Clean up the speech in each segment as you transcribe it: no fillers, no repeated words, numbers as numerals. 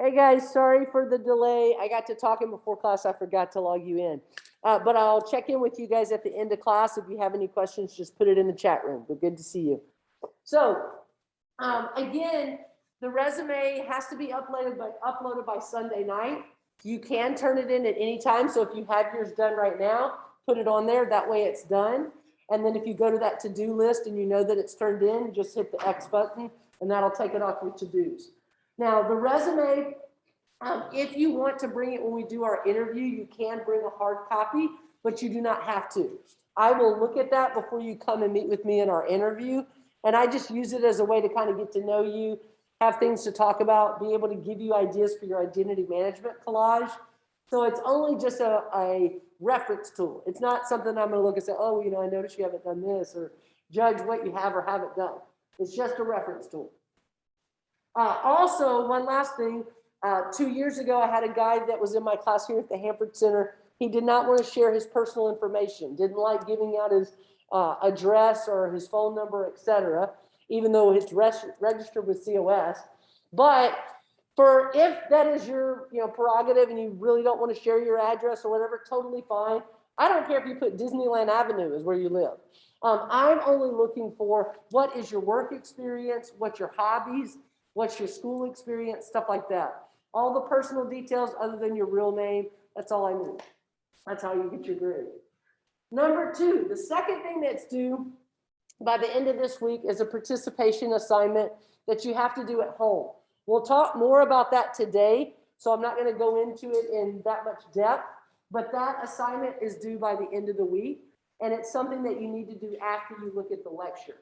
Hey guys, sorry for the delay. I got to talking before class. I forgot to log you in. But I'll check in with you guys at the end of class. If you have any questions, just put it in the chat room. But good to see you. So again, the resume has to be uploaded by Sunday night. You can turn it in at any time. So if you have yours done right now, put it on there. That way it's done. And then if you go to that to-do list and you know that it's turned in, just hit the X button and that'll take it off your to-dos. Now, the resume, if you want to bring it when we do our interview, you can bring a hard copy, but you do not have to. I will look at that before you come and meet with me in our interview. And I just use it as a way to kind of get to know you, have things to talk about, be able to give you ideas for your identity management collage. So it's only just a reference tool. It's not something I'm going to look and say, oh, I noticed you haven't done this, or judge what you have or haven't done. It's just a reference tool. Also, one last thing, 2 years ago, I had a guy that was in my class here at the Hanford Center. He did not want to share his personal information, didn't like giving out his address or his phone number, etc., even though it's registered with COS. But if that is your prerogative and you really don't want to share your address or whatever, totally fine. I don't care if you put Disneyland Avenue is where you live. I'm only looking for what is your work experience, what's your hobbies, what's your school experience, stuff like that. All the personal details other than your real name, that's all I need. That's how you get your grade. Number two, the second thing that's due by the end of this week is a participation assignment that you have to do at home. We'll talk more about that today, so I'm not going to go into it in that much depth, but that assignment is due by the end of the week, and it's something that you need to do after you look at the lecture.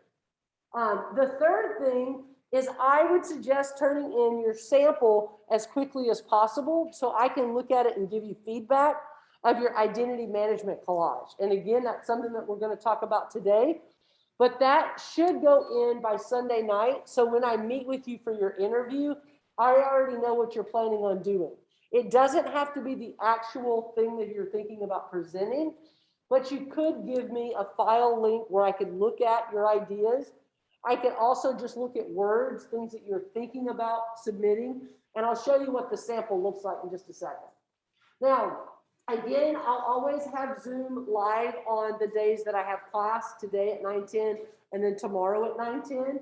The third thing is I would suggest turning in your sample as quickly as possible so I can look at it and give you feedback of your identity management collage. And again, that's something that we're going to talk about today, but that should go in by Sunday night. So when I meet with you for your interview, I already know what you're planning on doing. It doesn't have to be the actual thing that you're thinking about presenting, but you could give me a file link where I could look at your ideas. I can also just look at words, things that you're thinking about submitting, and I'll show you what the sample looks like in just a second. Now, again, I'll always have Zoom live on the days that I have class, today at 9:10 and then tomorrow at 9:10.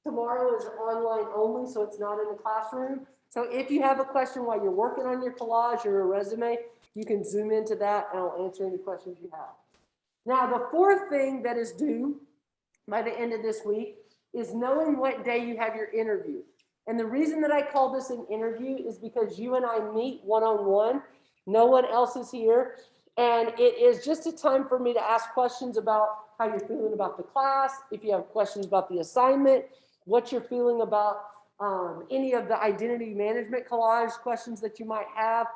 Tomorrow is online only, so it's not in the classroom. So if you have a question while you're working on your collage or a resume, you can Zoom into that and I'll answer any questions you have. Now, the fourth thing that is due by the end of this week is knowing what day you have your interview. And the reason that I call this an interview is because you and I meet one-on-one. No one else is here. And it is just a time for me to ask questions about how you're feeling about the class, if you have questions about the assignment, what you're feeling about any of the identity management collage questions that you might have.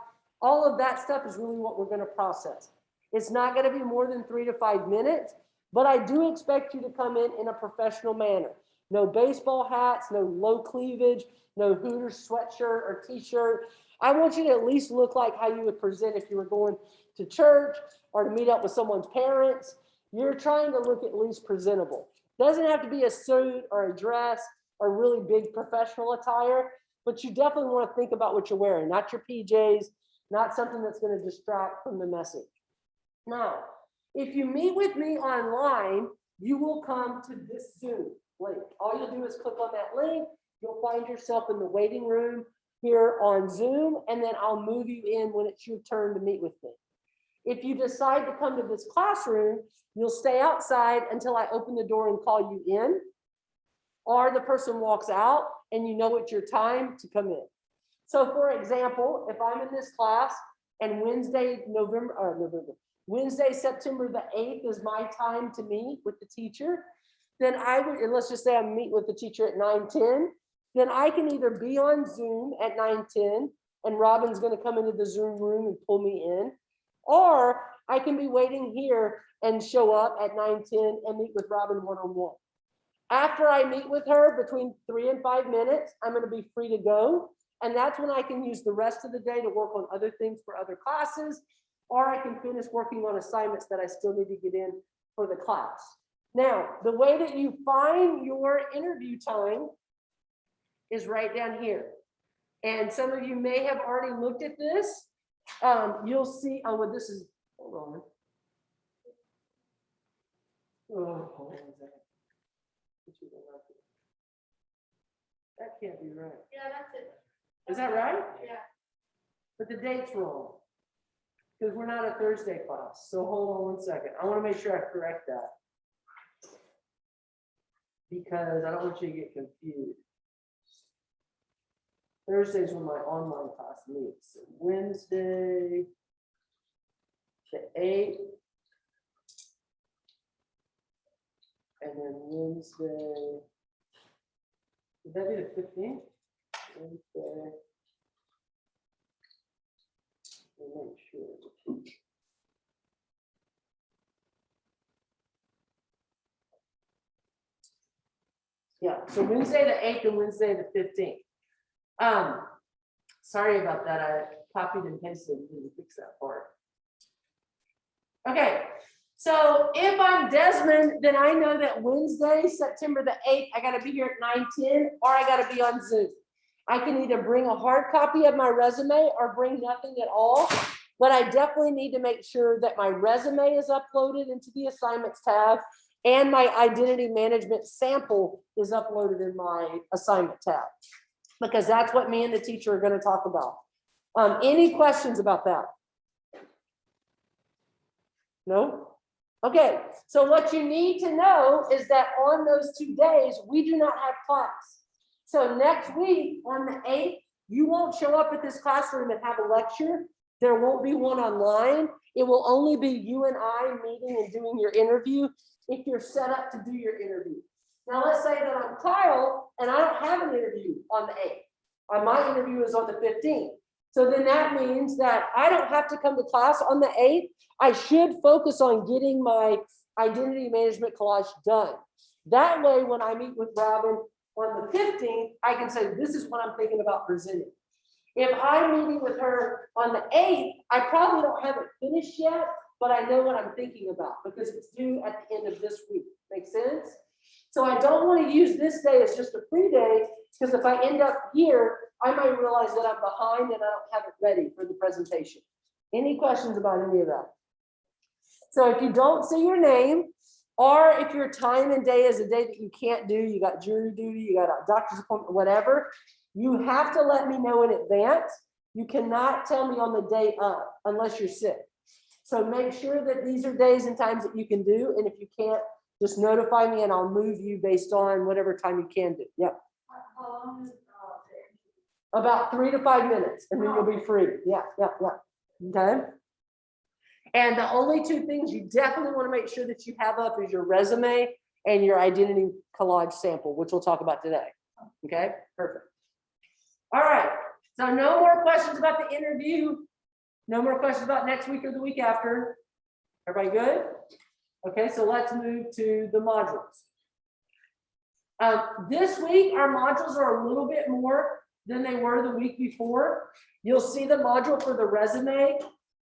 All of that stuff is really what we're going to process. It's not going to be more than 3 to 5 minutes, but I do expect you to come in a professional manner. No baseball hats, no low cleavage, no Hooters sweatshirt or t-shirt. I want you to at least look like how you would present if you were going to church or to meet up with someone's parents. You're trying to look at least presentable. Doesn't have to be a suit or a dress or really big professional attire, but you definitely want to think about what you're wearing, not your PJs, not something that's going to distract from the message. Now, if you meet with me online, you will come to this Zoom link. All you'll do is click on that link. You'll find yourself in the waiting room here on Zoom, and then I'll move you in when it's your turn to meet with me. If you decide to come to this classroom, you'll stay outside until I open the door and call you in, or the person walks out and you know it's your time to come in. So for example, if I'm in this class and Wednesday, September the 8th is my time to meet with the teacher, then I would, and let's just say I meet with the teacher at 9:10, then I can either be on Zoom at 9:10 and Robin's going to come into the Zoom room and pull me in, or I can be waiting here and show up at 9:10 and meet with Robin one-on-one. After I meet with her between 3 and 5 minutes, I'm going to be free to go. And that's when I can use the rest of the day to work on other things for other classes, or I can finish working on assignments that I still need to get in for the class. Now, the way that you find your interview time is right down here. And some of you may have already looked at this. You'll see, oh, well, this is, hold on. Oh, hold on a second. That can't be right. Yeah, that's it. Is that right? Yeah. But the date's wrong. Because we're not a Thursday class. So hold on one second. I want to make sure I correct that. Because I don't want you to get confused. Thursday's when my online class meets. So Wednesday, the 8th. And then Wednesday, would that be the 15th? Wednesday. Let me make sure. Yeah, so Wednesday the 8th and Wednesday the 15th. Sorry about that. I copied and pasted and didn't fix that part. Okay, so if I'm Desmond, then I know that Wednesday, September the 8th, I gotta be here at 9:10 or I gotta be on Zoom. I can either bring a hard copy of my resume or bring nothing at all, but I definitely need to make sure that my resume is uploaded into the assignments tab and my identity management sample is uploaded in my assignment tab, because that's what me and the teacher are gonna talk about. Any questions about that? No? Okay, so what you need to know is that on those 2 days, we do not have class. So next week on the 8th, you won't show up at this classroom and have a lecture. There won't be one online. It will only be you and I meeting and doing your interview if you're set up to do your interview. Now let's say that I'm Kyle and I don't have an interview on the 8th. My interview is on the 15th. So then that means that I don't have to come to class on the 8th. I should focus on getting my identity management collage done. That way, when I meet with Robin on the 15th, I can say, this is what I'm thinking about presenting. If I'm meeting with her on the 8th, I probably don't have it finished yet, but I know what I'm thinking about because it's due at the end of this week. Make sense? So I don't want to use this day as just a free day, because if I end up here, I might realize that I'm behind and I don't have it ready for the presentation. Any questions about any of that? So if you don't see your name, or if your time and day is a day that you can't do, you got jury duty, you got a doctor's appointment, whatever, you have to let me know in advance. You cannot tell me on the day of unless you're sick. So make sure that these are days and times that you can do. And if you can't, just notify me and I'll move you based on whatever time you can do. Yep. How long is About 3 to 5 minutes and then you'll be free. Yeah. Okay. And the only 2 things you definitely want to make sure that you have up is your resume and your identity collage sample, which we'll talk about today. Okay, perfect. All right, so no more questions about the interview. No more questions about next week or the week after. Everybody good? Okay, so let's move to the modules. This week, our modules are a little bit more than they were the week before. You'll see the module for the resume.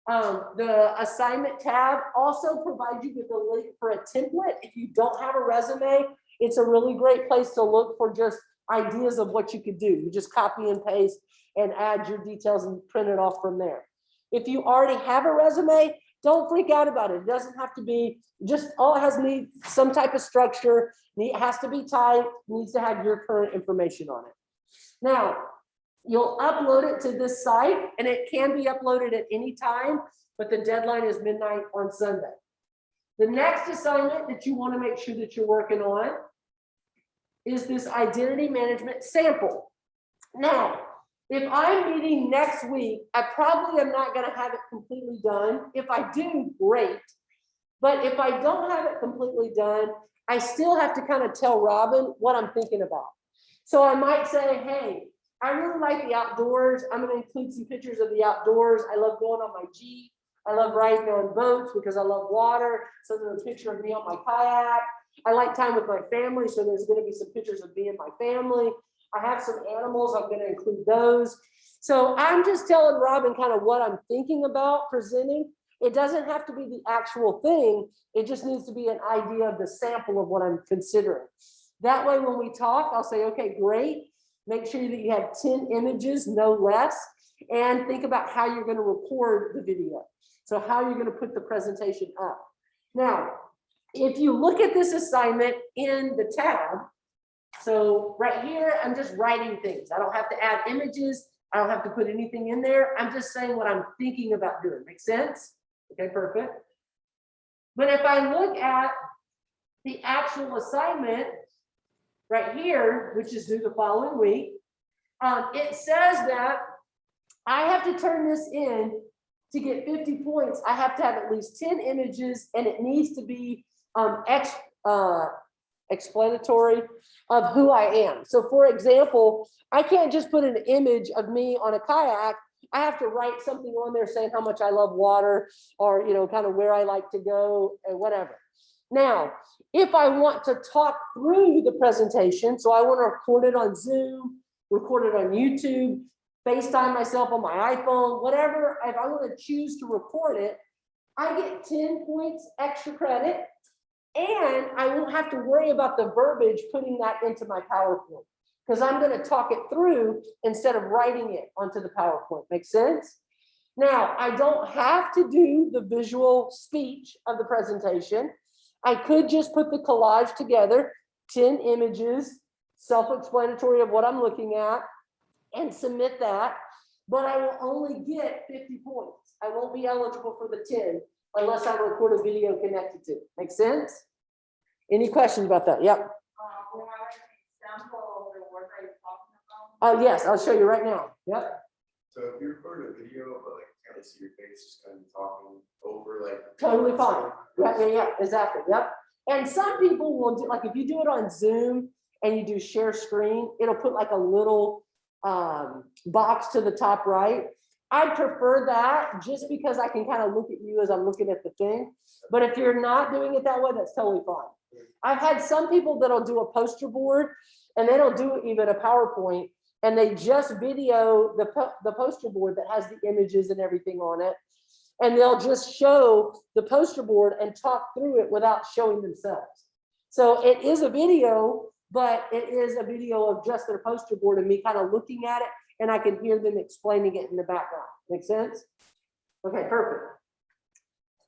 The assignment tab also provides you with a link for a template. If you don't have a resume, it's a really great place to look for just ideas of what you could do. You just copy and paste and add your details and print it off from there. If you already have a resume, don't freak out about it. It doesn't have to be, just all it has need some type of structure. It has to be typed, needs to have your current information on it. Now, you'll upload it to this site and it can be uploaded at any time, but the deadline is midnight on Sunday. The next assignment that you want to make sure that you're working on is this identity management sample. Now, if I'm meeting next week, I probably am not going to have it completely done. If I do, great. But if I don't have it completely done, I still have to kind of tell Robin what I'm thinking about. So I might say, hey, I really like the outdoors. I'm going to include some pictures of the outdoors. I love going on my Jeep. I love riding on boats because I love water. So there's a picture of me on my kayak. I like time with my family. So there's going to be some pictures of me and my family. I have some animals. I'm going to include those. So I'm just telling Robin kind of what I'm thinking about presenting. It doesn't have to be the actual thing. It just needs to be an idea of the sample of what I'm considering. That way, when we talk, I'll say, okay, great. Make sure that you have 10 images, no less, and think about how you're going to record the video. So how you're going to put the presentation up. Now, if you look at this assignment in the tab, so right here, I'm just writing things. I don't have to add images. I don't have to put anything in there. I'm just saying what I'm thinking about doing. Make sense? Okay, perfect. But if I look at the actual assignment right here, which is due the following week, it says that I have to turn this in to get 50 points. I have to have at least 10 images, and it needs to be explanatory of who I am. So for example, I can't just put an image of me on a kayak. I have to write something on there saying how much I love water, or, you know, kind of where I like to go and whatever. Now, if I want to talk through the presentation, so I want to record it on Zoom, record it on YouTube, FaceTime myself on my iPhone, whatever, if I want to choose to record it, I get 10 points extra credit, and I won't have to worry about the verbiage putting that into my PowerPoint, because I'm going to talk it through instead of writing it onto the PowerPoint. Make sense? Now, I don't have to do the visual speech of the presentation. I could just put the collage together, 10 images, self-explanatory of what I'm looking at, and submit that, but I will only get 50 points. I won't be eligible for the 10 unless I record a video connected to it. Make sense? Any questions about that? Yep. We have an example of the work that you're talking about. Oh, yes, I'll show you right now. Yep. So if you record a video, but like kind of see your face, just kind of talking over, like Totally fine. Yeah, exactly. Yep. And some people will do, like if you do it on Zoom and you do share screen, it'll put like a little box to the top right. I prefer that just because I can kind of look at you as I'm looking at the thing. But if you're not doing it that way, that's totally fine. I've had some people that'll do a poster board, and they don't do even a PowerPoint, and they just video the poster board that has the images and everything on it. And they'll just show the poster board and talk through it without showing themselves. So it is a video, but it is a video of just their poster board and me kind of looking at it, and I can hear them explaining it in the background. Make sense? Okay, perfect.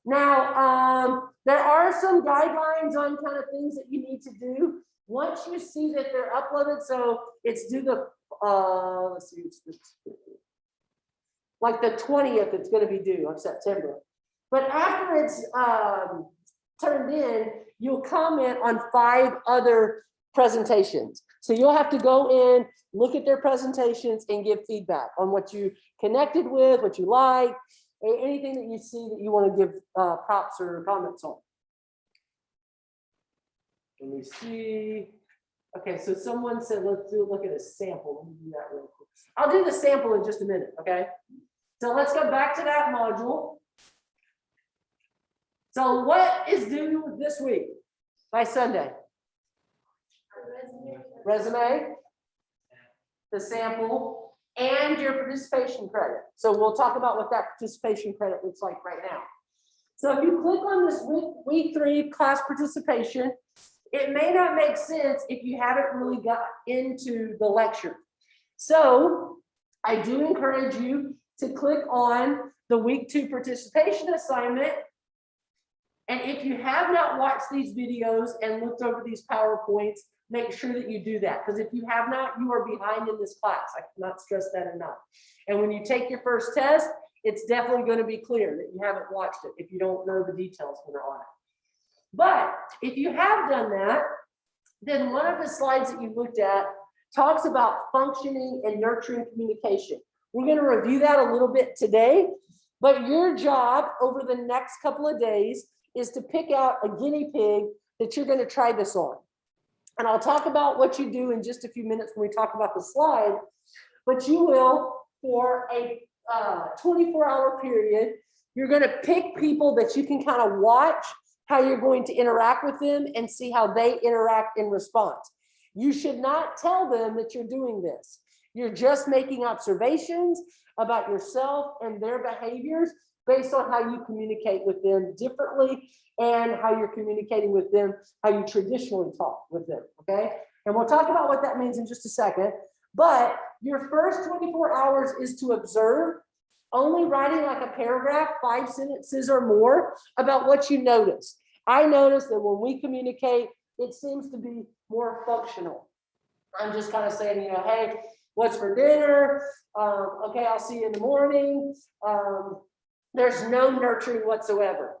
Now, there are some guidelines on kind of things that you need to do once you see that they're uploaded. So it's due the, let's see, it's like the 20th, it's going to be due of September. But after it's turned in, you'll comment on 5 other presentations. So you'll have to go in, look at their presentations, and give feedback on what you connected with, what you like, anything that you see that you want to give props or comments on. Let me see. Okay, so someone said, let's look at a sample. Let me do that real quick. I'll do the sample in just a minute, okay? So let's go back to that module. So what is due this week by Sunday? Resume, the sample, and your participation credit. So we'll talk about what that participation credit looks like right now. So if you click on this week 3 class participation, it may not make sense if you haven't really got into the lecture. So I do encourage you to click on the week 2 participation assignment. And if you have not watched these videos and looked over these PowerPoints, make sure that you do that. Because if you have not, you are behind in this class. I cannot stress that enough. And when you take your first test, it's definitely going to be clear that you haven't watched it if you don't know the details that are on it. But if you have done that, then one of the slides that you looked at talks about functioning and nurturing communication. We're going to review that a little bit today, but your job over the next couple of days is to pick out a guinea pig that you're going to try this on. And I'll talk about what you do in just a few minutes when we talk about the slide, but you will, for a 24-hour period, you're going to pick people that you can kind of watch how you're going to interact with them and see how they interact in response. You should not tell them that you're doing this. You're just making observations about yourself and their behaviors based on how you communicate with them differently and how you're communicating with them, how you traditionally talk with them, okay? And we'll talk about what that means in just a second. But your first 24 hours is to observe, only writing like a paragraph, 5 sentences or more about what you notice. I noticed that when we communicate, it seems to be more functional. I'm just kind of saying, hey, what's for dinner? Okay, I'll see you in the morning. There's no nurturing whatsoever.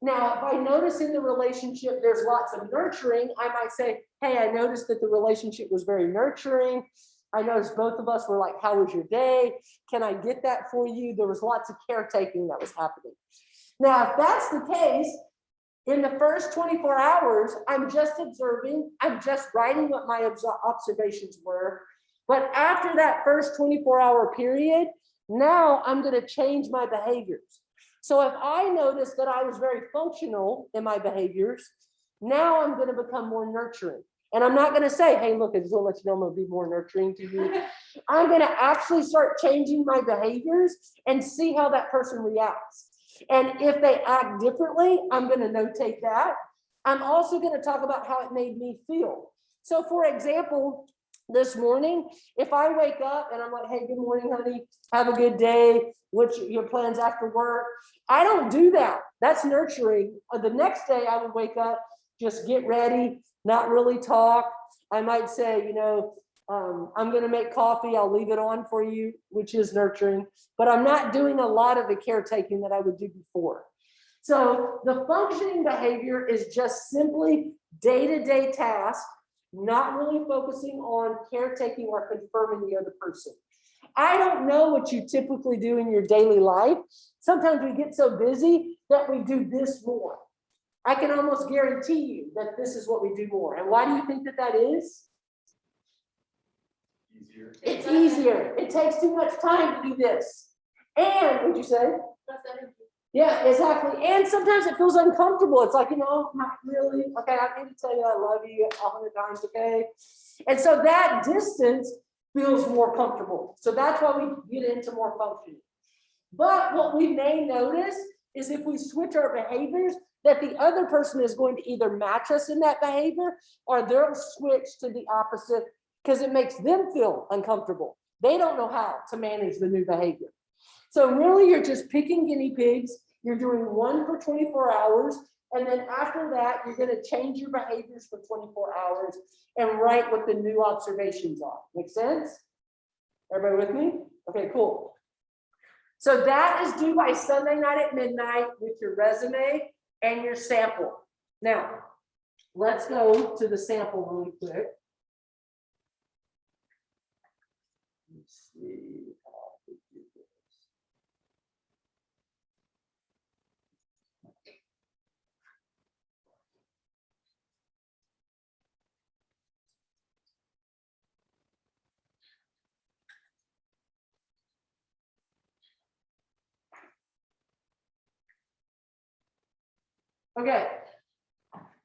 Now, if I notice in the relationship there's lots of nurturing, I might say, hey, I noticed that the relationship was very nurturing. I noticed both of us were like, how was your day? Can I get that for you? There was lots of caretaking that was happening. Now, if that's the case, in the first 24 hours, I'm just observing, I'm just writing what my observations were. But after that first 24-hour period, now I'm going to change my behaviors. So if I notice that I was very functional in my behaviors, now I'm going to become more nurturing. And I'm not going to say, hey, look, I just want to let you know I'm going to be more nurturing to you. I'm going to actually start changing my behaviors and see how that person reacts. And if they act differently, I'm going to notate that. I'm also going to talk about how it made me feel. So for example, this morning, if I wake up and I'm like, hey, good morning, honey, have a good day. What's your plans after work? I don't do that. That's nurturing. The next day I would wake up, just get ready, not really talk. I might say, I'm going to make coffee. I'll leave it on for you, which is nurturing, but I'm not doing a lot of the caretaking that I would do before. So the functioning behavior is just simply day-to-day tasks, not really focusing on caretaking or confirming the other person. I don't know what you typically do in your daily life. Sometimes we get so busy that we do this more. I can almost guarantee you that this is what we do more. And why do you think that that is? Easier. It's easier. It takes too much time to do this. And what'd you say? Yeah, exactly. And sometimes it feels uncomfortable. It's like, not really. Okay, I need to tell you I love you 100 times, okay? And so that distance feels more comfortable. So that's why we get into more functioning. But what we may notice is if we switch our behaviors, that the other person is going to either match us in that behavior or they'll switch to the opposite because it makes them feel uncomfortable. They don't know how to manage the new behavior. So really, you're just picking guinea pigs. You're doing one for 24 hours. And then after that, you're going to change your behaviors for 24 hours and write what the new observations are. Make sense? Everybody with me? Okay, cool. So that is due by Sunday night at midnight with your resume and your sample. Now, let's go to the sample really quick. Let's see how we do this. Okay,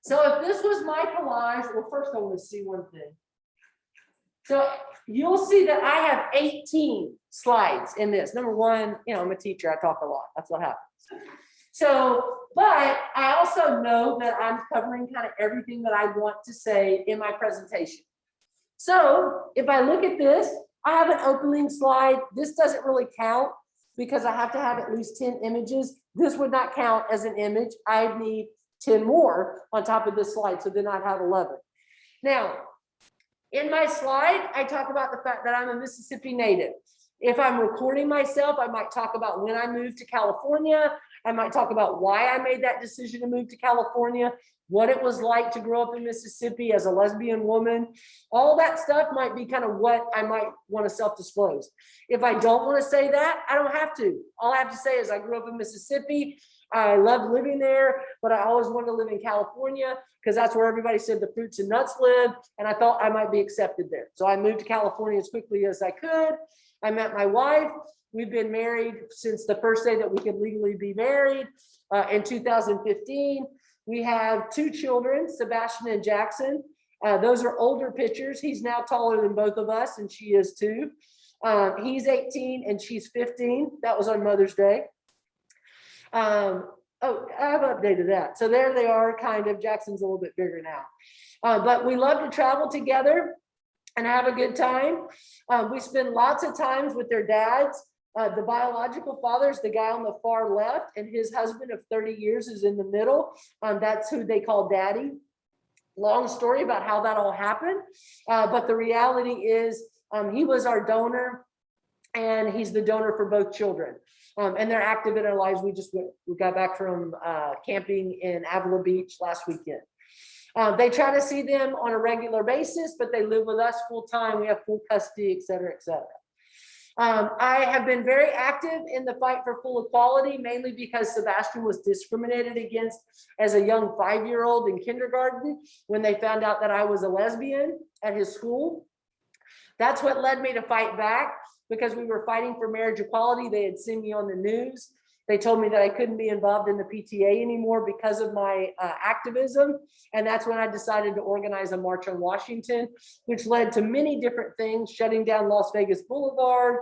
so if this was my collage, well, first I want to see one thing. So you'll see that I have 18 slides in this. Number one, I'm a teacher, I talk a lot. That's what happens. So, but I also know that I'm covering kind of everything that I want to say in my presentation. So if I look at this, I have an opening slide. This doesn't really count because I have to have at least 10 images. This would not count as an image. I need 10 more on top of this slide. So then I'd have 11. Now, in my slide, I talk about the fact that I'm a Mississippi native. If I'm recording myself, I might talk about when I moved to California. I might talk about why I made that decision to move to California, what it was like to grow up in Mississippi as a lesbian woman. All that stuff might be kind of what I might want to self-disclose. If I don't want to say that, I don't have to. All I have to say is I grew up in Mississippi. I loved living there, but I always wanted to live in California because that's where everybody said the fruits and nuts live. And I thought I might be accepted there. So I moved to California as quickly as I could. I met my wife. We've been married since the first day that we could legally be married in 2015. We have 2 children, Sebastian and Jackson. Those are older pictures. He's now taller than both of us, and she is too. He's 18 and she's 15. That was on Mother's Day. Oh, I've updated that. So there they are, kind of. Jackson's a little bit bigger now. But we love to travel together. and have a good time. We spend lots of times with their dads. The biological father is the guy on the far left, and his husband of 30 years is in the middle. That's who they call daddy. Long story about how that all happened. But the reality is he was our donor, and he's the donor for both children. And they're active in our lives. We got back from camping in Avila Beach last weekend. They try to see them on a regular basis, but they live with us full time. We have full custody, et cetera, et cetera. I have been very active in the fight for full equality, mainly because Sebastian was discriminated against as a young 5-year-old in kindergarten when they found out that I was a lesbian at his school. That's what led me to fight back, because we were fighting for marriage equality. They had seen me on the news. They told me that I couldn't be involved in the PTA anymore because of my activism. And that's when I decided to organize a march on Washington, which led to many different things: shutting down Las Vegas Boulevard,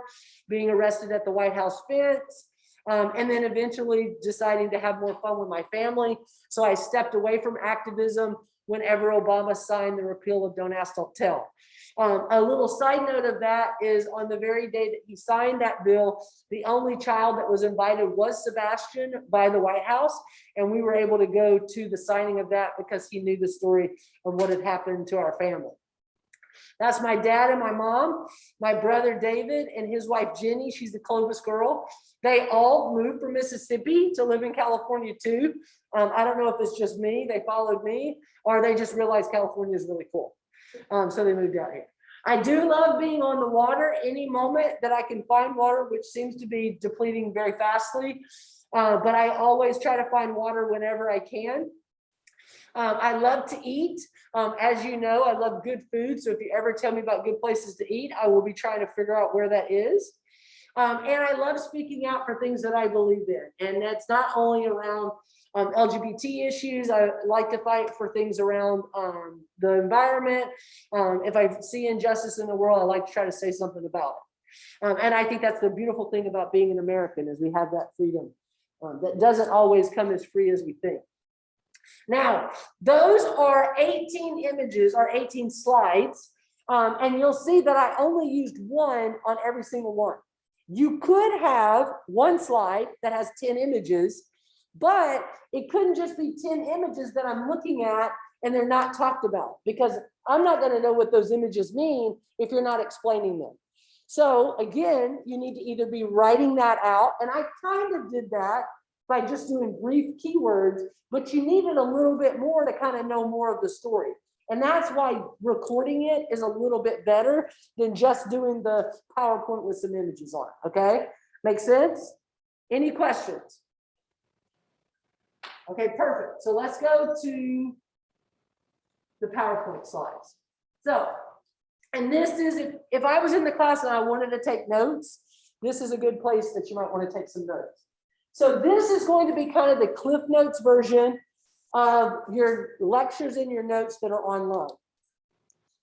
being arrested at the White House fence, and then eventually deciding to have more fun with my family. So I stepped away from activism whenever Obama signed the repeal of Don't Ask, Don't Tell. A little side note of that is, on the very day that he signed that bill, the only child that was invited was Sebastian by the White House. And we were able to go to the signing of that because he knew the story of what had happened to our family. That's my dad and my mom, my brother David and his wife Jenny. She's the Clovis girl. They all moved from Mississippi to live in California too. I don't know if it's just me, they followed me, or they just realized California is really cool. So they moved out here. I do love being on the water any moment that I can find water, which seems to be depleting very fastly. But I always try to find water whenever I can. I love to eat. As you know, I love good food. So if you ever tell me about good places to eat, I will be trying to figure out where that is. And I love speaking out for things that I believe in. And that's not only around LGBT issues. I like to fight for things around the environment. If I see injustice in the world, I like to try to say something about it. And I think that's the beautiful thing about being an American, is we have that freedom that doesn't always come as free as we think. Now, those are 18 images or 18 slides. And you'll see that I only used one on every single one. You could have one slide that has 10 images, but it couldn't just be 10 images that I'm looking at and they're not talked about, because I'm not going to know what those images mean if you're not explaining them. So again, you need to either be writing that out, and I kind of did that by just doing brief keywords, but you needed a little bit more to kind of know more of the story. And that's why recording it is a little bit better than just doing the PowerPoint with some images on it, okay? Make sense? Any questions? Okay, perfect. So let's go to the PowerPoint slides. So, and this is, if I was in the class and I wanted to take notes, this is a good place that you might want to take some notes. So this is going to be kind of the Cliff Notes version of your lectures and your notes that are online.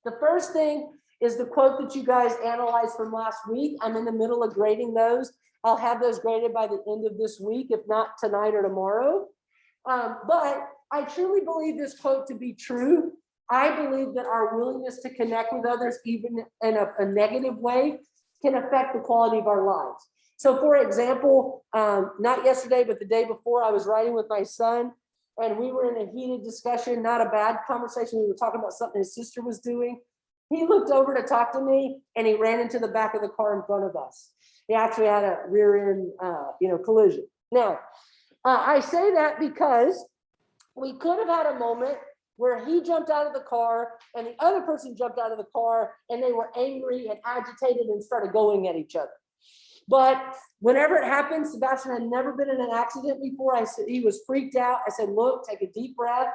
The first thing is the quote that you guys analyzed from last week. I'm in the middle of grading those. I'll have those graded by the end of this week, if not tonight or tomorrow. But I truly believe this quote to be true. I believe that our willingness to connect with others, even in a negative way, can affect the quality of our lives. So for example, not yesterday, but the day before, I was riding with my son, and we were in a heated discussion, not a bad conversation. We were talking about something his sister was doing. He looked over to talk to me, and he ran into the back of the car in front of us. He actually had a rear end, collision. Now, I say that because we could have had a moment where he jumped out of the car and the other person jumped out of the car, and they were angry and agitated and started going at each other. But whenever it happened, Sebastian had never been in an accident before. I said, he was freaked out. I said, look, take a deep breath.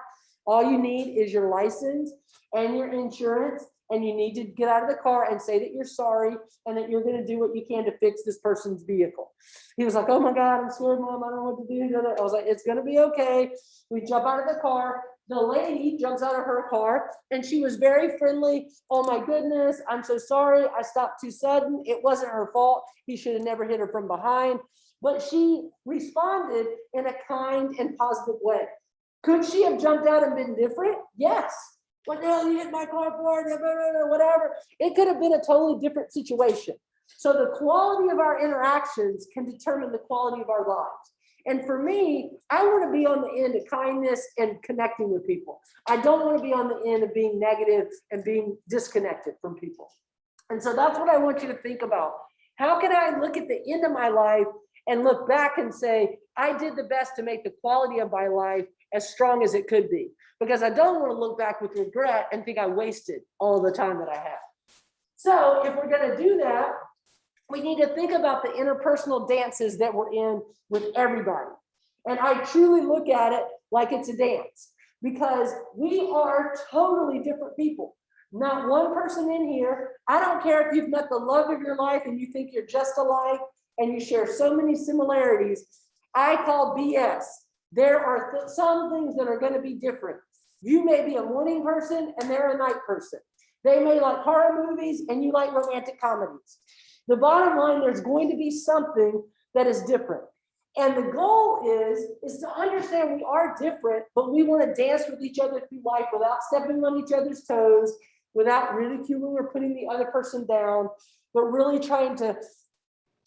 All you need is your license and your insurance, and you need to get out of the car and say that you're sorry and that you're going to do what you can to fix this person's vehicle. He was like, oh my God, I'm scared, Mom. I don't know what to do. I was like, it's going to be okay. We jump out of the car. The lady jumps out of her car, and she was very friendly. Oh my goodness, I'm so sorry. I stopped too sudden. It wasn't her fault. He should have never hit her from behind. But she responded in a kind and positive way. Could she have jumped out and been different? Yes. what the hell you hit my car for, whatever. It could have been a totally different situation. So the quality of our interactions can determine the quality of our lives. And for me, I want to be on the end of kindness and connecting with people. I don't want to be on the end of being negative and being disconnected from people. And so that's what I want you to think about. How can I look at the end of my life and look back and say, I did the best to make the quality of my life as strong as it could be? Because I don't want to look back with regret and think I wasted all the time that I had. So if we're going to do that, we need to think about the interpersonal dances that we're in with everybody. And I truly look at it like it's a dance, because we are totally different people. Not one person in here, I don't care if you've met the love of your life and you think you're just alike and you share so many similarities, I call BS. There are some things that are going to be different. You may be a morning person and they're a night person. They may like horror movies and you like romantic comedies. The bottom line, there's going to be something that is different. And the goal is to understand we are different, but we want to dance with each other through life without stepping on each other's toes, without ridiculing or putting the other person down, but really trying to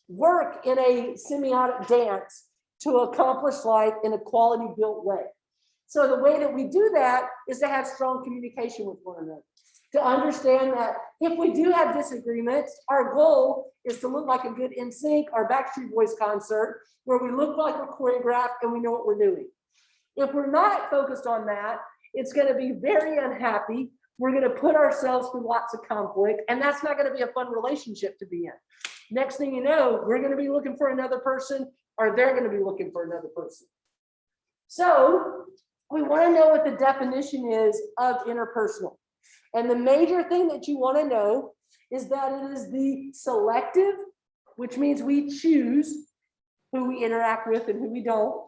work in a semiotic dance to accomplish life in a quality built way. So the way that we do that is to have strong communication with one another, to understand that if we do have disagreements, our goal is to look like a good NSYNC or Backstreet Boys concert where we look like we're choreographed and we know what we're doing. If we're not focused on that, it's going to be very unhappy. We're going to put ourselves through lots of conflict, and that's not going to be a fun relationship to be in. Next thing you know, we're going to be looking for another person, or they're going to be looking for another person. So we want to know what the definition is of interpersonal. And the major thing that you want to know is that it is the selective, which means we choose who we interact with and who we don't.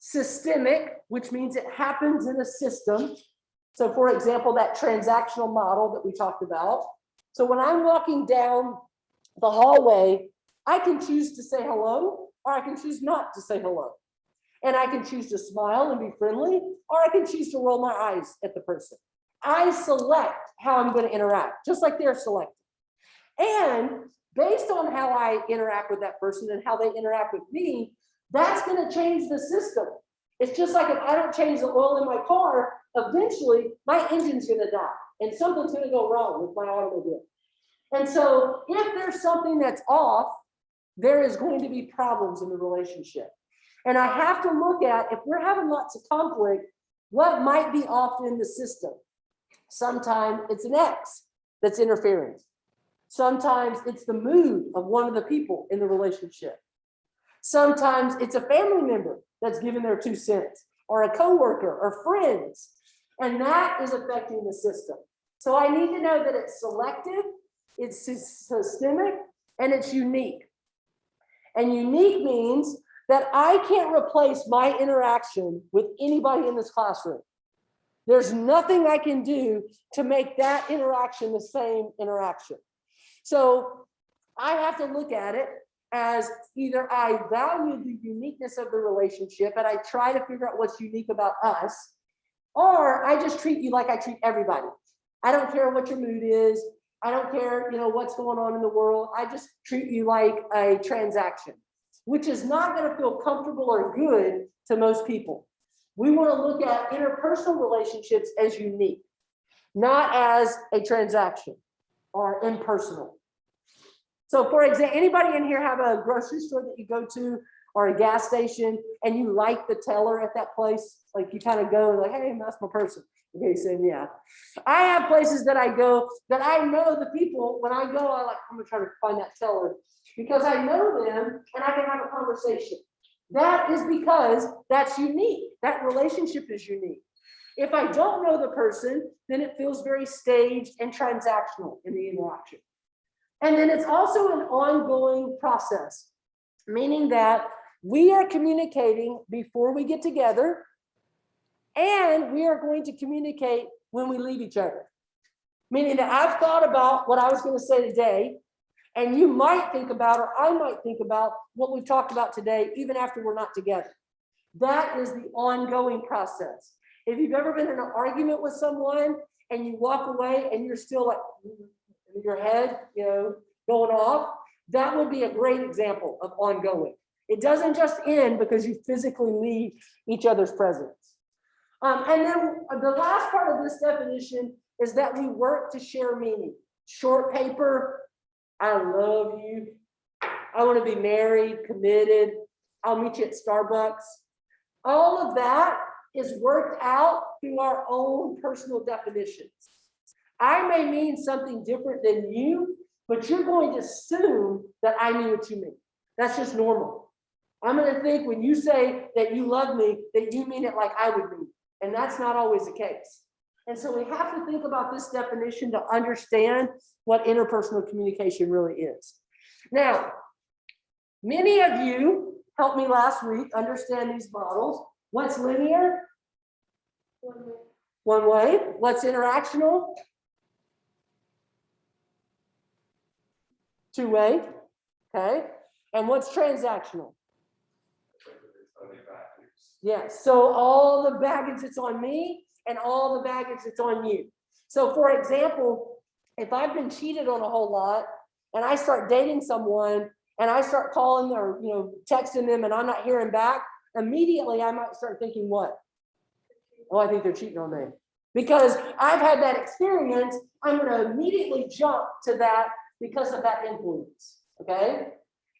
Systemic, which means it happens in a system. So for example, that transactional model that we talked about. So when I'm walking down the hallway, I can choose to say hello, or I can choose not to say hello. And I can choose to smile and be friendly, or I can choose to roll my eyes at the person. I select how I'm going to interact, just like they're selected. And based on how I interact with that person and how they interact with me, that's going to change the system. It's just like if I don't change the oil in my car, eventually my engine's going to die and something's going to go wrong with my automobile. And so if there's something that's off, there is going to be problems in the relationship. And I have to look at, if we're having lots of conflict, what might be off in the system. Sometimes it's an ex that's interfering. Sometimes it's the mood of one of the people in the relationship. Sometimes it's a family member that's giving their 2 cents, or a coworker or friends, and that is affecting the system. So I need to know that it's selective, it's systemic, and it's unique. And unique means that I can't replace my interaction with anybody in this classroom. There's nothing I can do to make that interaction the same interaction. So I have to look at it as either I value the uniqueness of the relationship and I try to figure out what's unique about us, or I just treat you like I treat everybody. I don't care what your mood is. I don't care, what's going on in the world. I just treat you like a transaction, which is not going to feel comfortable or good to most people. We want to look at interpersonal relationships as unique, not as a transaction or impersonal. So for example, anybody in here have a grocery store that you go to or a gas station and you like the teller at that place? Like you kind of go like, hey, that's my person. Okay, saying yeah. I have places that I go that I know the people. When I go, I'm gonna try to find that teller because I know them and I can have a conversation. That is because that's unique. That relationship is unique. If I don't know the person, then it feels very staged and transactional in the interaction. And then it's also an ongoing process, meaning that we are communicating before we get together, and we are going to communicate when we leave each other. Meaning that I've thought about what I was going to say today, and you might think about, or I might think about what we've talked about today, even after we're not together. That is the ongoing process. If you've ever been in an argument with someone and you walk away and you're still like, your head, going off, that would be a great example of ongoing. It doesn't just end because you physically leave each other's presence. And then the last part of this definition is that we work to share meaning. Short paper, I love you. I want to be married, committed. I'll meet you at Starbucks. All of that is worked out through our own personal definitions. I may mean something different than you, but you're going to assume that I mean what you mean. That's just normal. I'm going to think when you say that you love me, that you mean it like I would mean. And that's not always the case. And so we have to think about this definition to understand what interpersonal communication really is. Now, many of you helped me last week understand these models. What's linear? One way. One way. What's interactional? Two way. Okay. And what's transactional? Yes. So all the baggage that's on me and all the baggage that's on you. So for example, if I've been cheated on a whole lot and I start dating someone and I start calling or texting them and I'm not hearing back, immediately I might start thinking what? Oh, I think they're cheating on me. Because I've had that experience, I'm going to immediately jump to that because of that influence. Okay.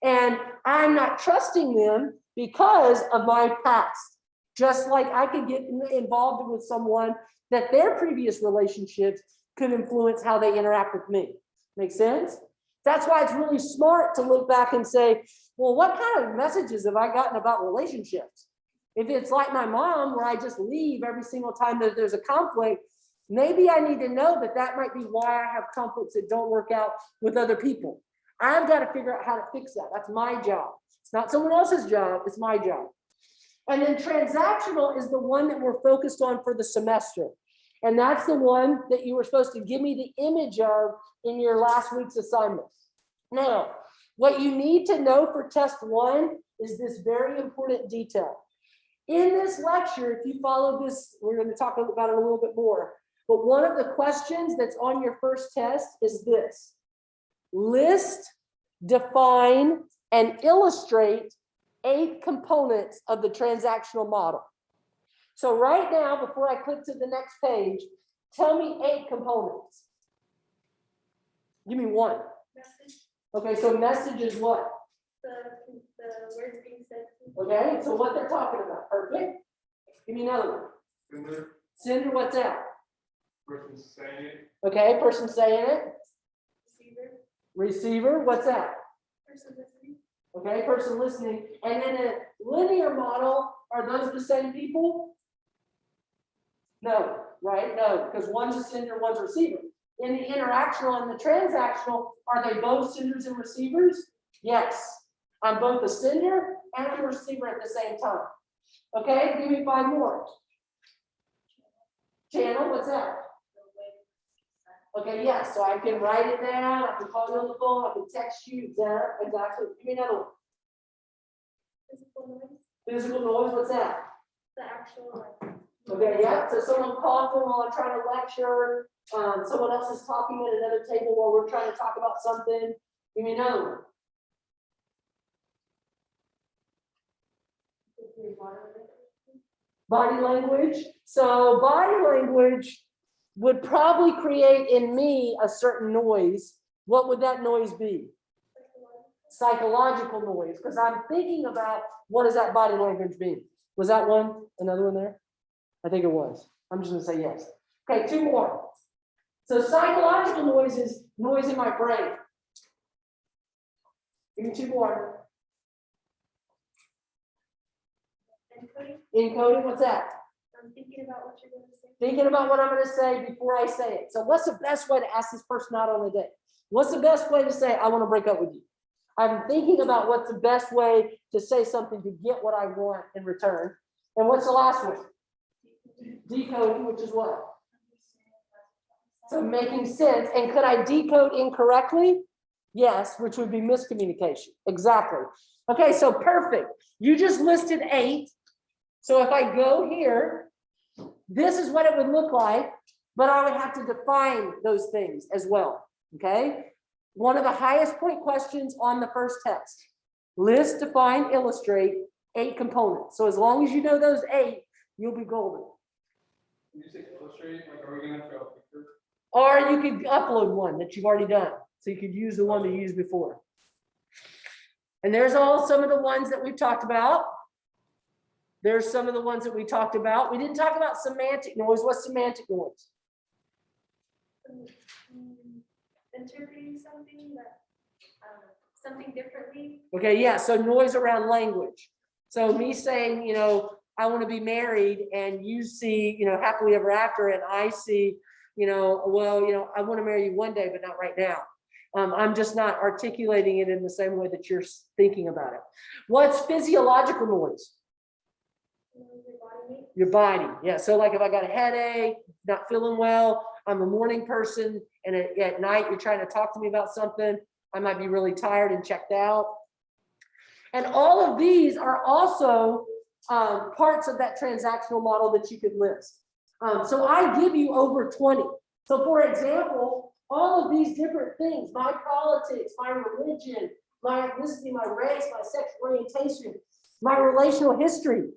And I'm not trusting them because of my past. Just like I could get involved with someone that their previous relationships could influence how they interact with me. Make sense? That's why it's really smart to look back and say, well, what kind of messages have I gotten about relationships? If it's like my mom, where I just leave every single time that there's a conflict, maybe I need to know that that might be why I have conflicts that don't work out with other people. I've got to figure out how to fix that. That's my job. It's not someone else's job. It's my job. And then transactional is the one that we're focused on for the semester. And that's the one that you were supposed to give me the image of in your last week's assignment. Now, what you need to know for test one is this very important detail. In this lecture, if you follow this, we're going to talk about it a little bit more. But one of the questions that's on your first test is this: list, define, and illustrate 8 components of the transactional model. So right now, before I click to the next page, tell me 8 components. Give me one. Message. Okay, so message is what? The words being said. Okay, so what they're talking about. Perfect. Give me another one. Sender, what's that? Person saying it. Okay, person saying it. Receiver. Receiver, what's that? Person listening. Okay, person listening. And in a linear model, are those the same people? No, right? No, because one's a sender, one's a receiver. In the interactional and the transactional, are they both senders and receivers? Yes. I'm both a sender and I'm a receiver at the same time. Okay, give me 5 more. Channel, what's that? Okay, yes, so I can write it down, I can call you on the phone, I can text you, exactly. Give me another one. Physical noise. Physical noise, what's that? The actual Okay, yeah, so someone coughing while I'm trying to lecture, someone else is talking at another table while we're trying to talk about something. Give me another one. Body language. So body language would probably create in me a certain noise. What would that noise be? Psychological noise, because I'm thinking about what does that body language mean? Was that one? Another one there? I think it was. I'm just going to say yes. Okay, 2 more. So psychological noise is noise in my brain. Give me 2 more. encoding. Encoding, what's that? I'm thinking about what you're going to say. Thinking about what I'm going to say before I say it. So what's the best way to ask this person out on a date? What's the best way to say, I want to break up with you? I'm thinking about what's the best way to say something to get what I want in return. And what's the last one? Decoding, which is what? So making sense. And could I decode incorrectly? Yes, which would be miscommunication. Exactly. Okay, so perfect. You just listed 8. So if I go here this is what it would look like, but I would have to define those things as well, okay? One of the highest point questions on the first test, list, define, illustrate 8 components. So as long as you know those 8, you'll be golden. Can you say illustrate, like, are we gonna have to show a picture? Or you could upload one that you've already done. So you could use the one you used before. And there's all some of the ones that we've talked about. There's some of the ones that we talked about. We didn't talk about semantic noise. What's semantic noise? Interpreting something that, something differently. Okay, yeah, so noise around language. So me saying, you know, I want to be married, and you see, you know, happily ever after, and I see, you know, well, you know, I want to marry you one day, but not right now. I'm just not articulating it in the same way that you're thinking about it. What's physiological noise? Your body, yeah. So like if I got a headache, not feeling well, I'm a morning person, and at night you're trying to talk to me about something, I might be really tired and checked out. And all of these are also parts of that transactional model that you could list. So I give you over 20. So for example, all of these different things, my politics, my religion, my ethnicity, my race, my sexual orientation, my relational history,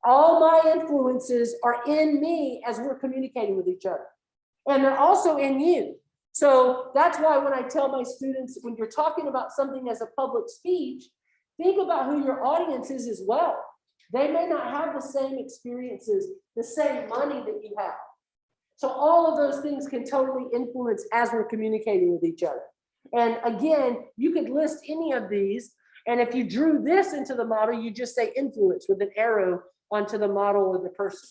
all my influences are in me as we're communicating with each other. And they're also in you. So that's why when I tell my students, when you're talking about something as a public speech, think about who your audience is as well. They may not have the same experiences, the same money that you have. So all of those things can totally influence as we're communicating with each other. And again, you could list any of these. And if you drew this into the model, you just say influence with an arrow onto the model or the person.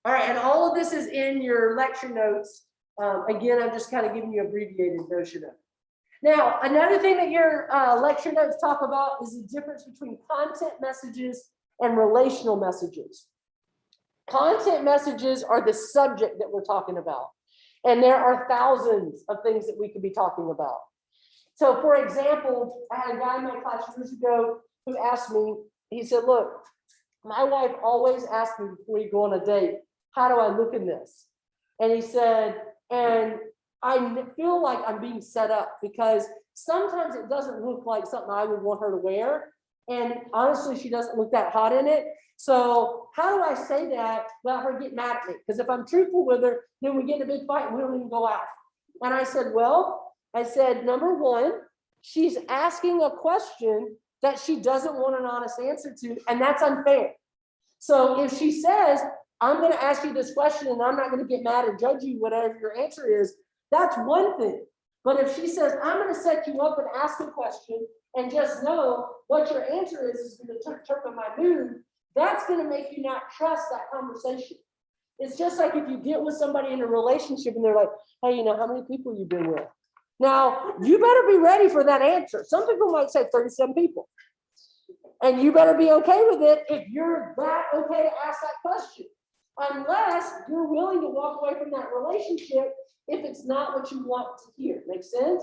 All right, and all of this is in your lecture notes. Again, I'm just kind of giving you an abbreviated version of it. Now, another thing that your lecture notes talk about is the difference between content messages and relational messages. Content messages are the subject that we're talking about. And there are thousands of things that we could be talking about. So for example, I had a guy in my class years ago who asked me, he said, look, my wife always asks me before we go on a date, how do I look in this? And he said, and I feel like I'm being set up because sometimes it doesn't look like something I would want her to wear. And honestly, she doesn't look that hot in it. So how do I say that without her getting mad at me? Because if I'm truthful with her, then we get in a big fight and we don't even go out. And I said, well, I said, number one, she's asking a question that she doesn't want an honest answer to, and that's unfair. So if she says, I'm going to ask you this question and I'm not going to get mad and judge you, whatever your answer is, that's one thing. But if she says, I'm going to set you up and ask a question and just know what your answer is going to determine my mood, that's going to make you not trust that conversation. It's just like if you get with somebody in a relationship and they're like, hey, you know, how many people you've been with? Now, you better be ready for that answer. Some people might say 37 people. And you better be okay with it if you're that okay to ask that question. Unless you're willing to walk away from that relationship if it's not what you want to hear. Make sense?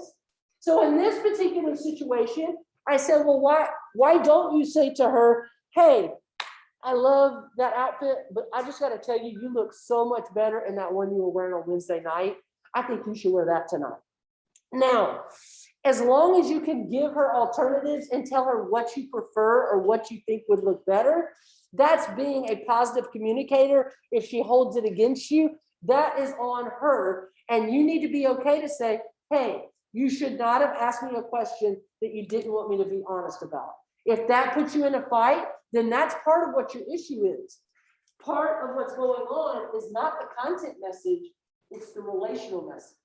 So in this particular situation, I said, well, why don't you say to her, hey, I love that outfit, but I just got to tell you, you look so much better in that one you were wearing on Wednesday night. I think you should wear that tonight. Now, as long as you can give her alternatives and tell her what you prefer or what you think would look better, that's being a positive communicator. If she holds it against you, that is on her. And you need to be okay to say, hey, you should not have asked me a question that you didn't want me to be honest about. If that puts you in a fight, then that's part of what your issue is. Part of what's going on is not the content message, it's the relational message.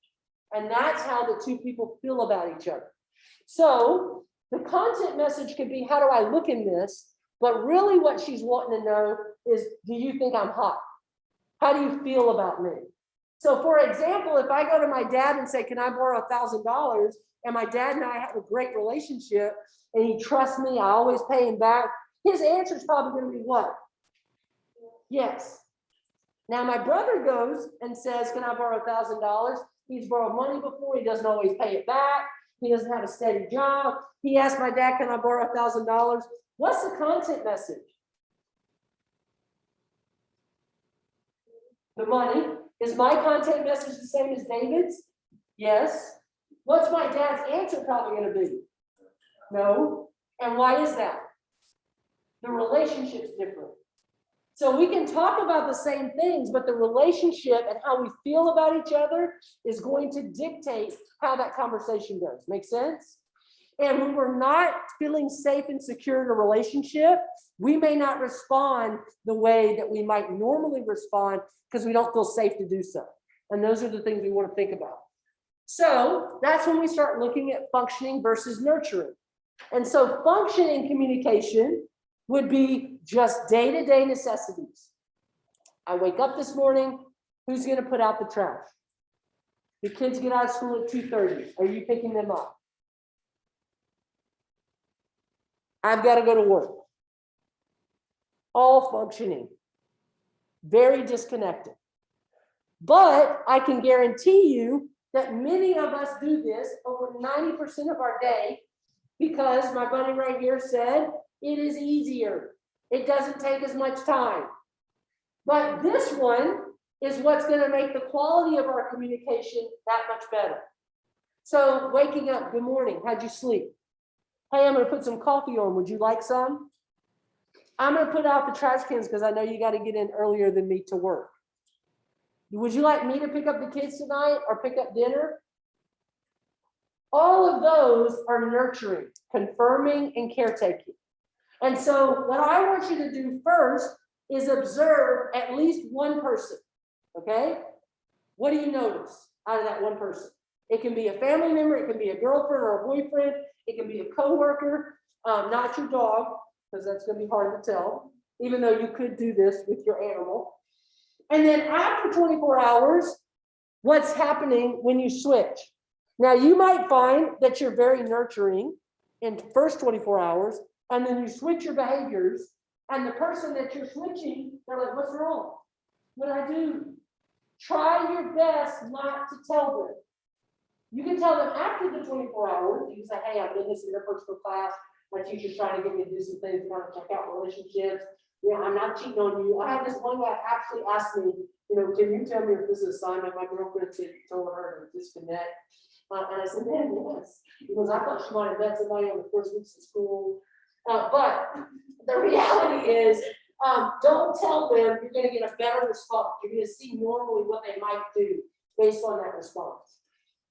And that's how the two people feel about each other. So the content message could be, how do I look in this? But really what she's wanting to know is, do you think I'm hot? How do you feel about me? So for example, if I go to my dad and say, can I borrow $1,000? And my dad and I have a great relationship and he trusts me, I always pay him back. His answer is probably going to be what? Yes. Now my brother goes and says, can I borrow $1,000? He's borrowed money before. He doesn't always pay it back. He doesn't have a steady job. He asked my dad, can I borrow $1,000? What's the content message? The money. Is my content message the same as David's? Yes. What's my dad's answer probably going to be? No. And why is that? The relationship's different. So we can talk about the same things, but the relationship and how we feel about each other is going to dictate how that conversation goes. Make sense? And when we're not feeling safe and secure in a relationship, we may not respond the way that we might normally respond because we don't feel safe to do so. And those are the things we want to think about. So that's when we start looking at functioning versus nurturing. And so functioning communication would be just day-to-day necessities. I wake up this morning, who's going to put out the trash? The kids get out of school at 2:30. Are you picking them up? I've got to go to work. All functioning. Very disconnected. But I can guarantee you that many of us do this over 90% of our day because my bunny right here said, it is easier. It doesn't take as much time. But this one is what's going to make the quality of our communication that much better. So waking up, good morning, how'd you sleep? Hey, I'm going to put some coffee on. Would you like some? I'm going to put out the trash cans because I know you got to get in earlier than me to work. Would you like me to pick up the kids tonight or pick up dinner? All of those are nurturing, confirming, and caretaking. And so what I want you to do first is observe at least one person, okay? What do you notice out of that one person? It can be a family member, it can be a girlfriend or a boyfriend, it can be a coworker, not your dog, because that's going to be hard to tell, even though you could do this with your animal. And then after 24 hours, what's happening when you switch? Now, you might find that you're very nurturing in the first 24 hours, and then you switch your behaviors, and the person that you're switching, they're like, what's wrong? What did I do? Try your best not to tell them. You can tell them after the 24 hours, you can say, hey, I'm in this interpersonal class. My teacher's trying to get me to do some things, kind of check out relationships. Yeah, I'm not cheating on you. I had this one guy actually ask me, can you tell me if this is a sign that my girlfriend said you told her to disconnect? And I said, man, yes. Because I thought she might have met somebody on the first weeks of school. But the reality is, don't tell them you're going to get a better response. You're going to see normally what they might do based on that response.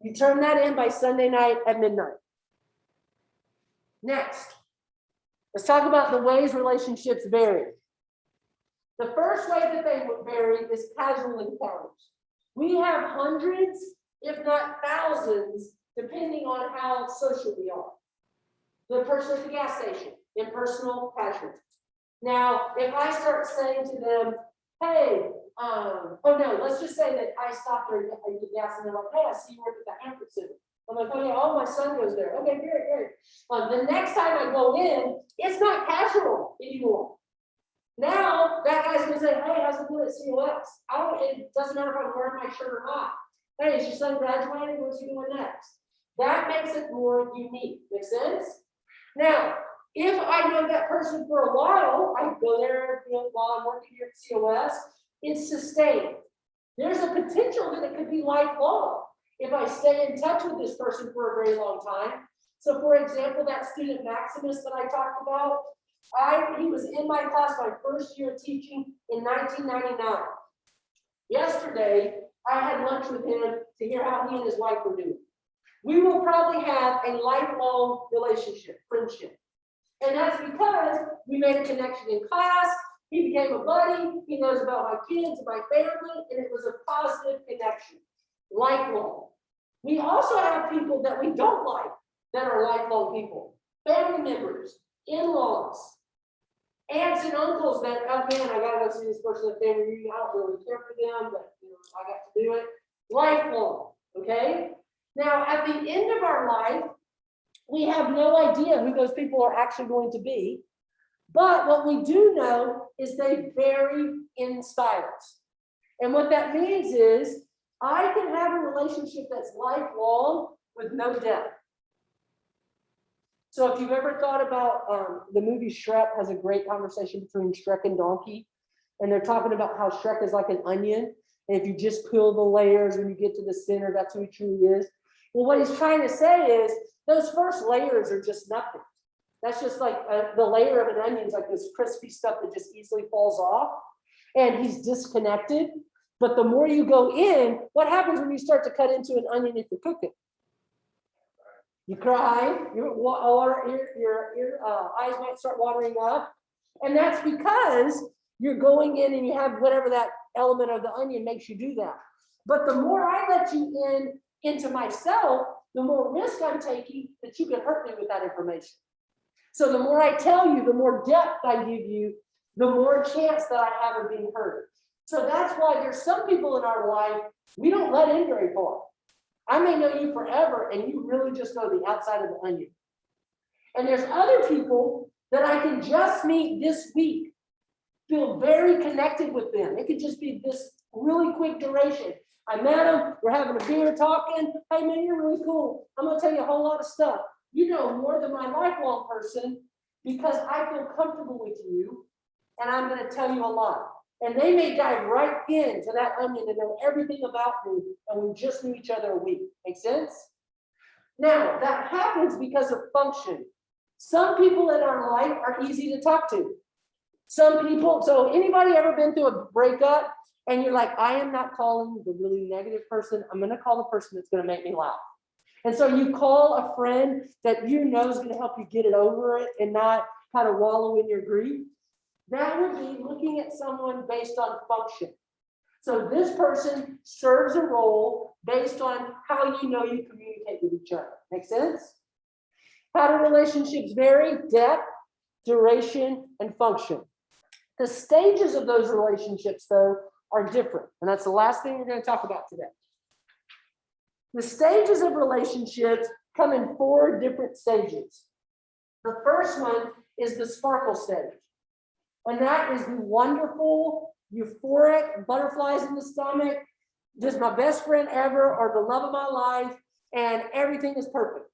You turn that in by Sunday night at midnight. Next, let's talk about the ways relationships vary. The first way that they vary is casual encounters. We have hundreds, if not thousands, depending on how social we are. The person at the gas station, impersonal, casual. Now, if I start saying to them, hey, let's just say that I stop there and get gas and they're like, hey, I see you work at the Hanford Center. I'm like, oh yeah, oh, my son goes there. Okay, great. The next time I go in, it's not casual anymore. Now that guy's gonna say, hey, how's it going at COS? It doesn't matter if I'm wearing my shirt or not. Hey, is your son graduating? What's he doing next? That makes it more unique. Make sense? Now, if I know that person for a while, I go there while I'm working here at COS, it's sustained. There's a potential that it could be lifelong if I stay in touch with this person for a very long time. So for example, that student Maximus that I talked about, he was in my class my first year of teaching in 1999. Yesterday, I had lunch with him to hear how he and his wife were doing. We will probably have a lifelong relationship, friendship. And that's because we made a connection in class. He became a buddy. He knows about my kids and my family, and it was a positive connection, lifelong. We also have people that we don't like that are lifelong people, family members, in-laws, aunts and uncles that, oh man, I gotta go see this person at family reunion. I don't really care for them, but I got to do it. Lifelong, okay? Now, at the end of our life, we have no idea who those people are actually going to be. But what we do know is they vary in styles. And what that means is I can have a relationship that's lifelong with no depth. So if you've ever thought about the movie Shrek has a great conversation between Shrek and Donkey, and they're talking about how Shrek is like an onion, And if you just peel the layers, when you get to the center, that's who he truly is. Well, what he's trying to say is those first layers are just nothing. That's just like the layer of an onion is like this crispy stuff that just easily falls off. And he's disconnected. But the more you go in, what happens when you start to cut into an onion if you're cooking? You cry, your eyes might start watering up. And that's because you're going in and you have whatever that element of the onion makes you do that. But the more I let you into myself, the more risk I'm taking that you can hurt me with that information. So the more I tell you, the more depth I give you, the more chance that I have of being hurt. So that's why there's some people in our life we don't let in very far. I may know you forever and you really just know the outside of the onion. And there's other people that I can just meet this week, feel very connected with them. It could just be this really quick duration. I met them, we're having a beer talking. Hey man, you're really cool. I'm gonna tell you a whole lot of stuff. You know more than my lifelong person because I feel comfortable with you and I'm gonna tell you a lot. And they may dive right into that onion and know everything about me, and we just knew each other a week. Make sense? Now, that happens because of function. Some people in our life are easy to talk to. Some people, so anybody ever been through a breakup and you're like, I am not calling the really negative person. I'm going to call the person that's going to make me laugh. And so you call a friend that you know is going to help you get it over it and not kind of wallow in your grief. That would be looking at someone based on function. So this person serves a role based on how you know you communicate with each other. Make sense? How do relationships vary? Depth, duration, and function. The stages of those relationships, though, are different. And that's the last thing we're going to talk about today. The stages of relationships come in 4 different stages. The first one is the sparkle stage. And that is the wonderful, euphoric, butterflies in the stomach, just my best friend ever, or the love of my life, and everything is perfect.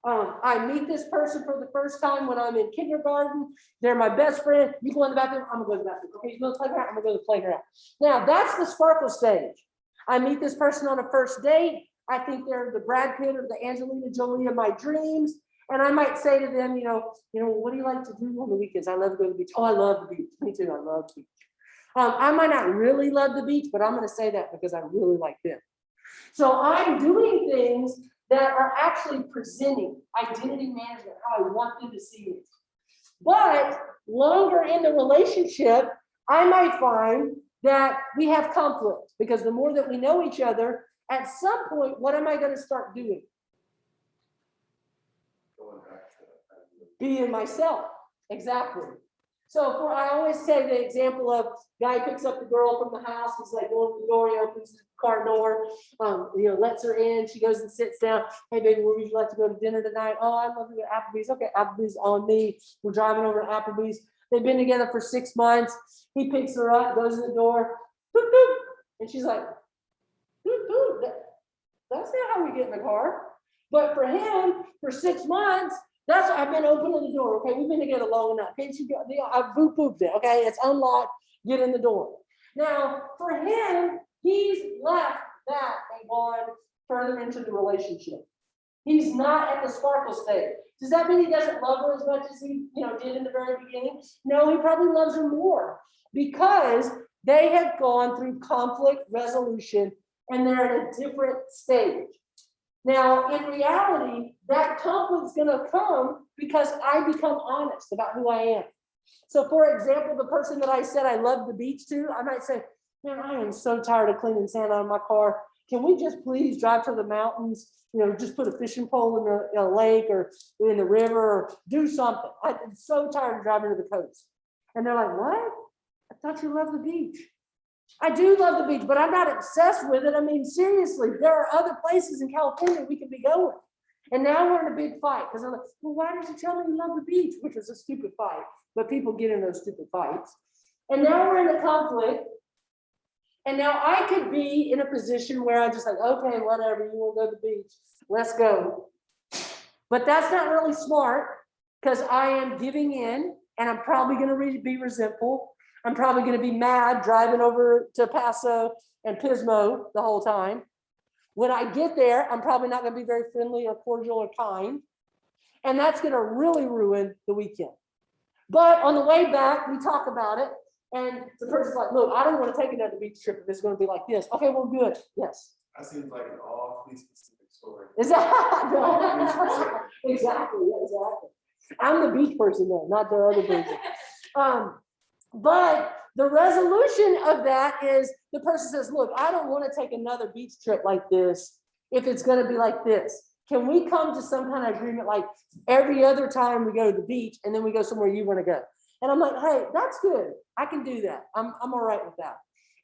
I meet this person for the first time when I'm in kindergarten. They're my best friend. You go in the bathroom, I'm gonna go to the bathroom. Okay, you go to the playground, I'm gonna go to the playground. Now that's the sparkle stage. I meet this person on a first date. I think they're the Brad Pitt or the Angelina Jolie of my dreams. And I might say to them, what do you like to do on the weekends? I love to go to the beach. Oh, I love the beach. Me too, I love the beach. I might not really love the beach, but I'm going to say that because I really like them. So I'm doing things that are actually presenting identity management, how I want them to see it. But longer in the relationship, I might find that we have conflict because the more that we know each other, at some point, what am I going to start doing? Being myself, exactly. So I always say the example of guy picks up the girl from the house. He's like going to the door. He opens the car door, lets her in. She goes and sits down. Hey, baby, where would you like to go to dinner tonight? Oh, I'd love to go to Applebee's. Okay, Applebee's on me. We're driving over to Applebee's. They've been together for 6 months. He picks her up, goes to the door, boop, boop, and she's like, boop, boop. That's not how we get in the car. But for him, for 6 months, I've been opening the door. Okay, we've been together long enough. Can't you go? I boop booped it. Okay, it's unlocked. Get in the door. Now, for him, he's left that and gone further into the relationship. He's not at the sparkle stage. Does that mean he doesn't love her as much as he, did in the very beginning? No, he probably loves her more because they have gone through conflict resolution and they're at a different stage. Now, in reality, that conflict's going to come because I become honest about who I am. So, for example, the person that I said I love the beach to, I might say, man, I am so tired of cleaning sand out of my car. Can we just please drive to the mountains, just put a fishing pole in a lake or in the river or do something. I'm so tired of driving to the coast. And they're like, what? I thought you loved the beach. I do love the beach, but I'm not obsessed with it. I mean, seriously, there are other places in California we could be going. And now we're in a big fight because I'm like, well, why did you tell me you love the beach? Which was a stupid fight, but people get in those stupid fights. And now we're in a conflict. And now I could be in a position where I just like, okay, whatever, you want to go to the beach, let's go. But that's not really smart because I am giving in and I'm probably going to be resentful. I'm probably going to be mad driving over to Paso and Pismo the whole time. When I get there, I'm probably not going to be very friendly or cordial or kind. And that's going to really ruin the weekend. But on the way back, we talk about it. And the person's like, look, I don't want to take another beach trip if it's going to be like this. Okay, well, good. Yes. That seems like an awfully specific story. Is that? Exactly. Yeah, exactly. I'm the beach person though, not the other person. But the resolution of that is the person says, look, I don't want to take another beach trip like this if it's going to be like this. Can we come to some kind of agreement like every other time we go to the beach and then we go somewhere you want to go? And I'm like, hey, that's good. I can do that. I'm all right with that.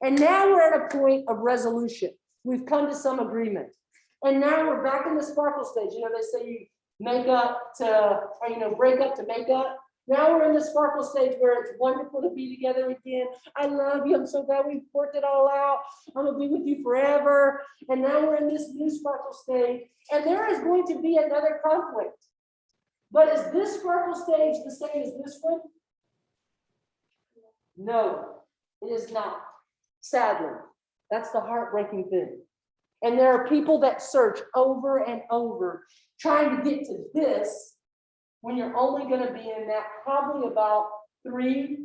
And now we're at a point of resolution. We've come to some agreement. And now we're back in the sparkle stage. You know, they say you make up to, or, you know, break up to make up. Now we're in the sparkle stage where it's wonderful to be together again. I love you. I'm so glad we worked it all out. I'm going to be with you forever. And now we're in this new sparkle stage. And there is going to be another conflict. But is this sparkle stage the same as this one? No, it is not. Sadly, that's the heartbreaking thing. And there are people that search over and over trying to get to this when you're only going to be in that probably about 3,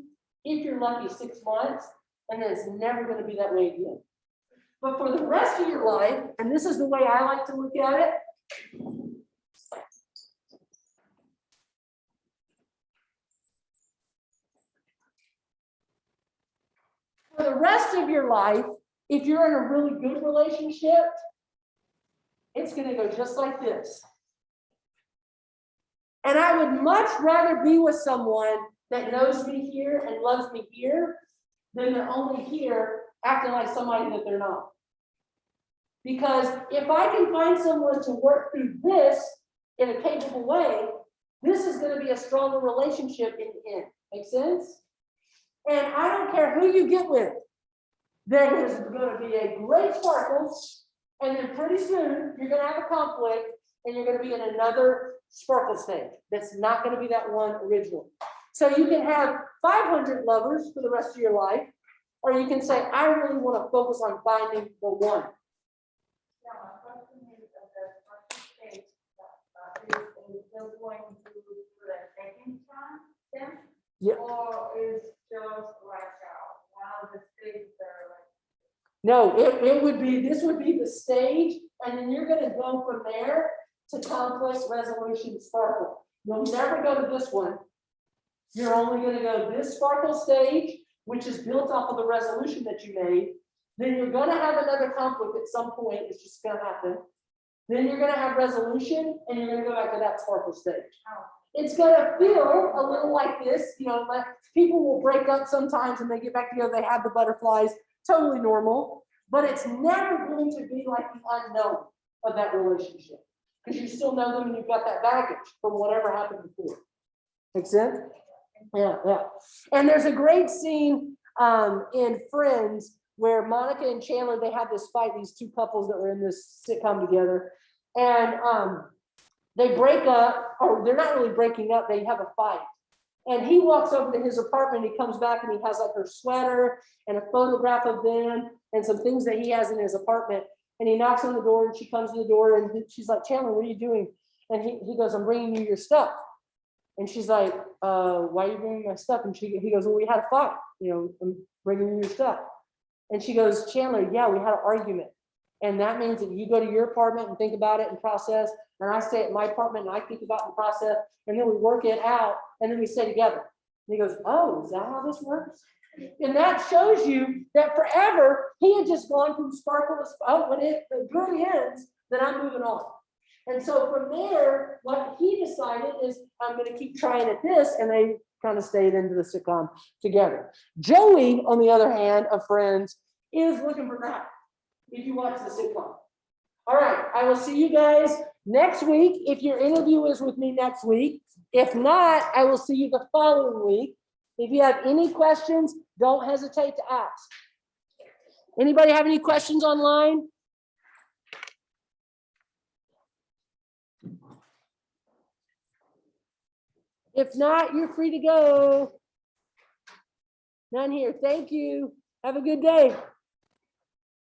if you're lucky, 6 months, and then it's never going to be that way again. But for the rest of your life, and this is the way I like to look at it, for the rest of your life, if you're in a really good relationship, it's going to go just like this. And I would much rather be with someone that knows me here and loves me here than they're only here acting like somebody that they're not. Because if I can find someone to work through this in a capable way, this is going to be a stronger relationship in the end. Make sense? And I don't care who you get with. There is going to be a great sparkle, and then pretty soon you're going to have a conflict, and you're going to be in another sparkle stage. That's not going to be that one original. So you can have 500 lovers for the rest of your life, or you can say, I really want to focus on finding the one. Yeah, my question is that the first stage is still going to the second time, Yeah. or is just like one of the stages that are like. No, it would be, this would be the stage, and then you're going to go from there to conflict resolution sparkle. You'll never go to this one. You're only going to go this sparkle stage, which is built off of the resolution that you made. Then you're going to have another conflict at some point. It's just going to happen. Then you're going to have resolution, and you're going to go back to that sparkle stage. It's going to feel a little like this, you know, like people will break up sometimes and they get back together, they have the butterflies, totally normal, but it's never going to be like the unknown of that relationship because you still know them and you've got that baggage from whatever happened before. Make sense? Yeah, yeah. And there's a great scene in Friends where Monica and Chandler, they have this fight, these two couples that were in this sitcom together, and they break up, or they're not really breaking up, they have a fight. And he walks over to his apartment, he comes back and he has like her sweater and a photograph of them and some things that he has in his apartment. And he knocks on the door and she comes to the door and she's like, Chandler, what are you doing? And he goes, I'm bringing you your stuff. And she's like, why are you bringing my stuff? And he goes, well, we had a fight, you know, I'm bringing you your stuff. And she goes, Chandler, yeah, we had an argument. And that means that you go to your apartment and think about it and process. And I stay at my apartment and I think about the process. And then we work it out and then we stay together. And he goes, oh, is that how this works? And that shows you that forever he had just gone from sparkle to sparkle. When it really ends, then I'm moving on. And so from there, what he decided is I'm going to keep trying at this. And they kind of stayed into the sitcom together. Joey, on the other hand, of Friends, is looking for that. If you watch the sitcom. All right, I will see you guys next week. If your interview is with me next week, if not, I will see you the following week. If you have any questions, don't hesitate to ask. Anybody have any questions online? If not, you're free to go. None here. Thank you. Have a good day.